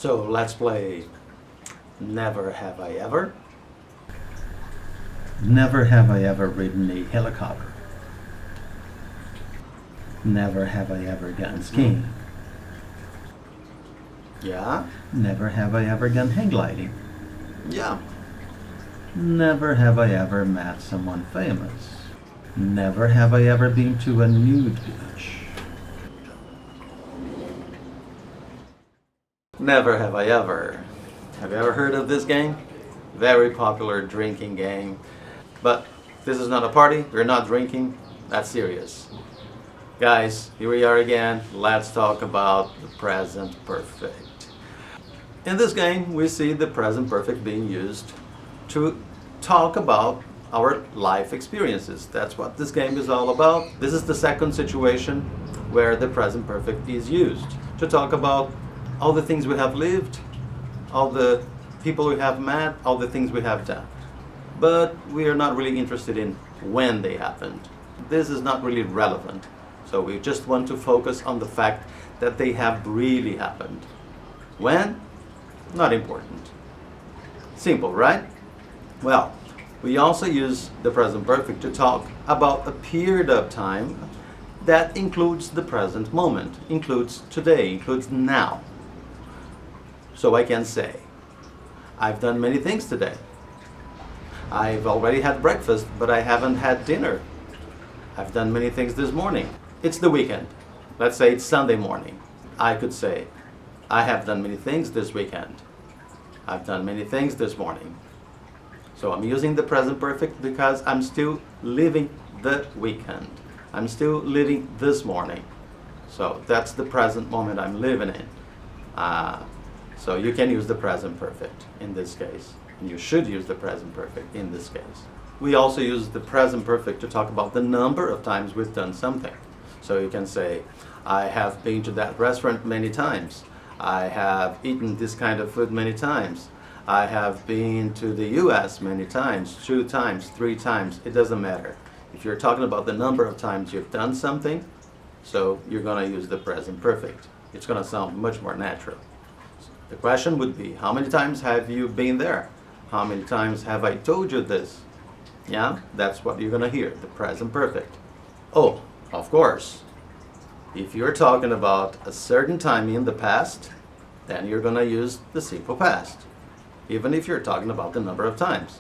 So let's play Never Have I Ever. Never have I ever ridden a helicopter. Never have I ever gone skiing. Yeah? Never have I ever gone hang gliding. Yeah. Never have I ever met someone famous. Never have I ever been to a nude beach. Never have I ever. Have you ever heard of this game? Very popular drinking game. But this is not a party, we're not drinking, that's serious. Guys, here we are again. Let's talk about the present perfect. In this game, we see the present perfect being used to talk about our life experiences. That's what this game is all about. This is the second situation where the present perfect is used to talk about all the things we have lived, all the people we have met, all the things we have done. But we are not really interested in when they happened. This is not really relevant. So we just want to focus on the fact that they have really happened. When? Not important. Simple, right? Well, we also use the present perfect to talk about a period of time that includes the present moment, includes today, includes now. So I can say, I've done many things today. I've already had breakfast, but I haven't had dinner. I've done many things this morning. It's the weekend. Let's say it's Sunday morning. I could say, I have done many things this weekend. I've done many things this morning. So I'm using the present perfect because I'm still living the weekend. I'm still living this morning. So that's the present moment I'm living in. So you can use the present perfect in this case. And you should use the present perfect in this case. We also use the present perfect to talk about the number of times we've done something. So you can say, I have been to that restaurant many times. I have eaten this kind of food many times. I have been to the US many times, 2 times, 3 times. It doesn't matter. If you're talking about the number of times you've done something, so you're going to use the present perfect. It's going to sound much more natural. The question would be, how many times have you been there? How many times have I told you this? Yeah, that's what you're going to hear, the present perfect. Oh, of course, if you're talking about a certain time in the past, then you're going to use the simple past, even if you're talking about the number of times.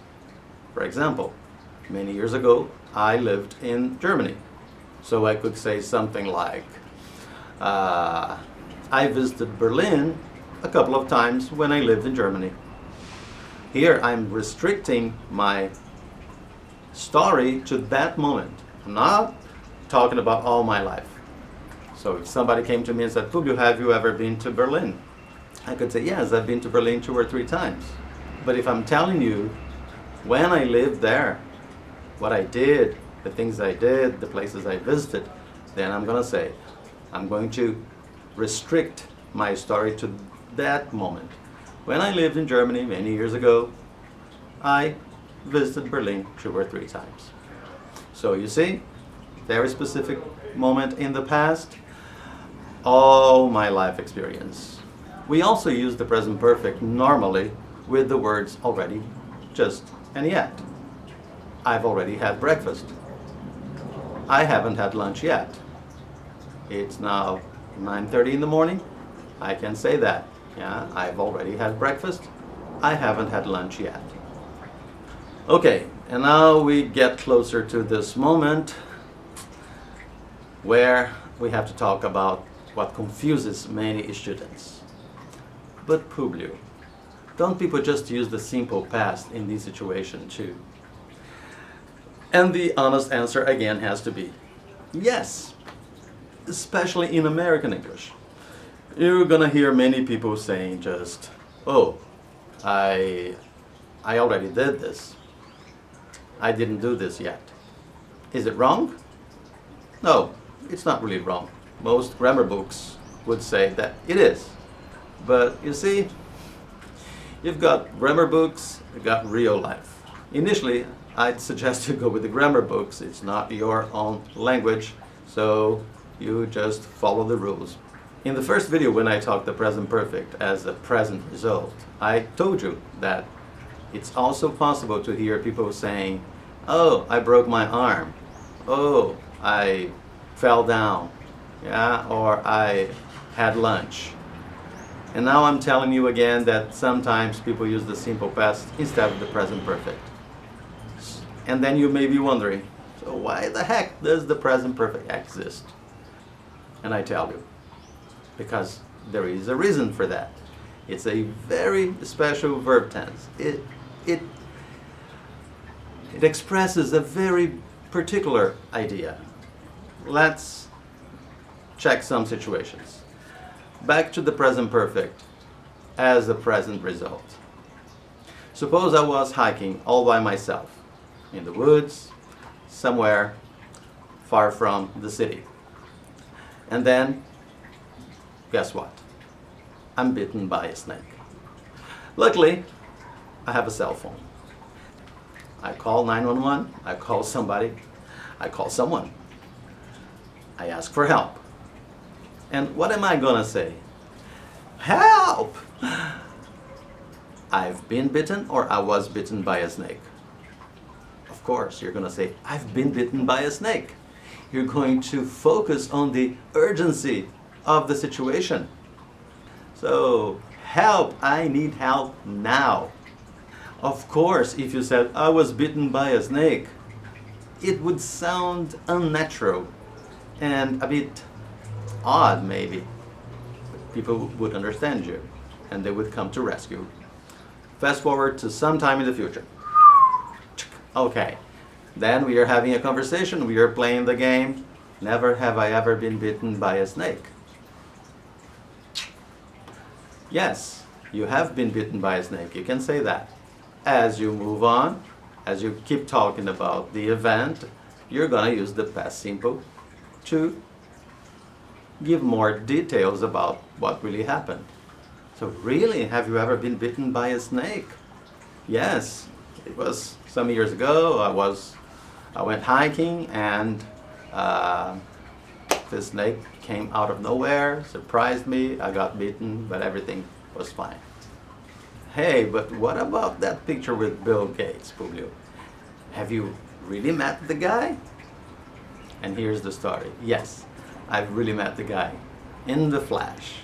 For example, many years ago, I lived in Germany. So I could say something like, I visited Berlin a couple of times when I lived in Germany. Here I'm restricting my story to that moment. I'm not talking about all my life. So if somebody came to me and said, Publio, have you ever been to Berlin? I could say, yes, I've been to Berlin 2 or 3 times. But if I'm telling you when I lived there, what I did, the things I did, the places I visited, then I'm going to say, I'm going to restrict my story to that moment. When I lived in Germany many years ago, I visited Berlin 2 or 3 times. So you see, very specific moment in the past, all my life experience. We also use the present perfect normally with the words already, just, and yet. I've already had breakfast. I haven't had lunch yet. It's now 9:30 in the morning. I can say that. Yeah, I've already had breakfast. I haven't had lunch yet. Okay, and now we get closer to this moment where we have to talk about what confuses many students. But Publio, don't people just use the simple past in this situation too? And the honest answer again has to be yes, especially in American English. You're gonna hear many people saying just, oh, I already did this. I didn't do this yet. Is it wrong? No, it's not really wrong. Most grammar books would say that it is. But you see, you've got grammar books, you've got real life. Initially, I'd suggest you go with the grammar books. It's not your own language, so you just follow the rules. In the first video when I talked the present perfect as a present result, I told you that it's also possible to hear people saying, oh, I broke my arm. Oh, I fell down. Yeah, or I had lunch. And now I'm telling you again that sometimes people use the simple past instead of the present perfect. And then you may be wondering, so why the heck does the present perfect exist? And I tell you, because there is a reason for that. It's a very special verb tense. It expresses a very particular idea. Let's check some situations. Back to the present perfect as a present result. Suppose I was hiking all by myself in the woods, somewhere far from the city. And then, guess what? I'm bitten by a snake. Luckily, I have a cell phone. I call 911, I call somebody, I call someone. I ask for help. And what am I gonna say? Help! I've been bitten or I was bitten by a snake. Of course, you're gonna say, I've been bitten by a snake. You're going to focus on the urgency of the situation. So, help, I need help now. Of course, if you said, I was bitten by a snake, it would sound unnatural and a bit odd maybe. People would understand you and they would come to rescue. Fast forward to some time in the future. Okay, then we are having a conversation, we are playing the game. Never have I ever been bitten by a snake. Yes, you have been bitten by a snake, you can say that. As you move on, as you keep talking about the event, you're gonna use the past simple to give more details about what really happened. So really, have you ever been bitten by a snake? Yes, it was some years ago. I went hiking and this snake came out of nowhere, surprised me, I got bitten, but everything was fine. Hey, but what about that picture with Bill Gates, Publio? Have you really met the guy? And here's the story. Yes, I've really met the guy in the flesh.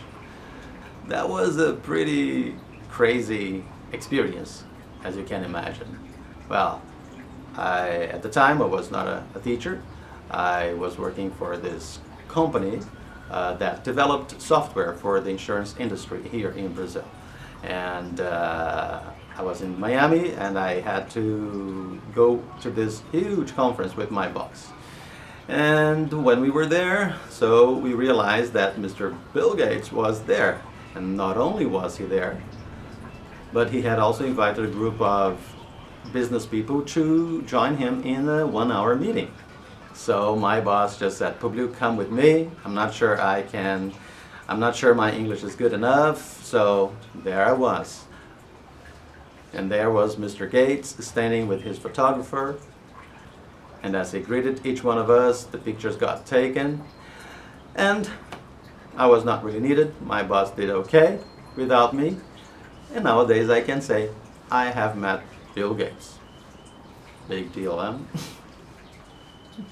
That was a pretty crazy experience, as you can imagine. Well, at the time I was not a teacher. I was working for this company that developed software for the insurance industry here in Brazil. And I was in Miami and I had to go to this huge conference with my boss. And when we were there, so we realized that Mr. Bill Gates was there. And not only was he there, but he had also invited a group of business people to join him in a 1-hour meeting. So my boss just said, Publio, come with me. I'm not sure my English is good enough. So there I was. And there was Mr. Gates standing with his photographer. And as he greeted each one of us, the pictures got taken. And I was not really needed. My boss did okay without me. And nowadays I can say, I have met Bill Gates. Big deal, huh?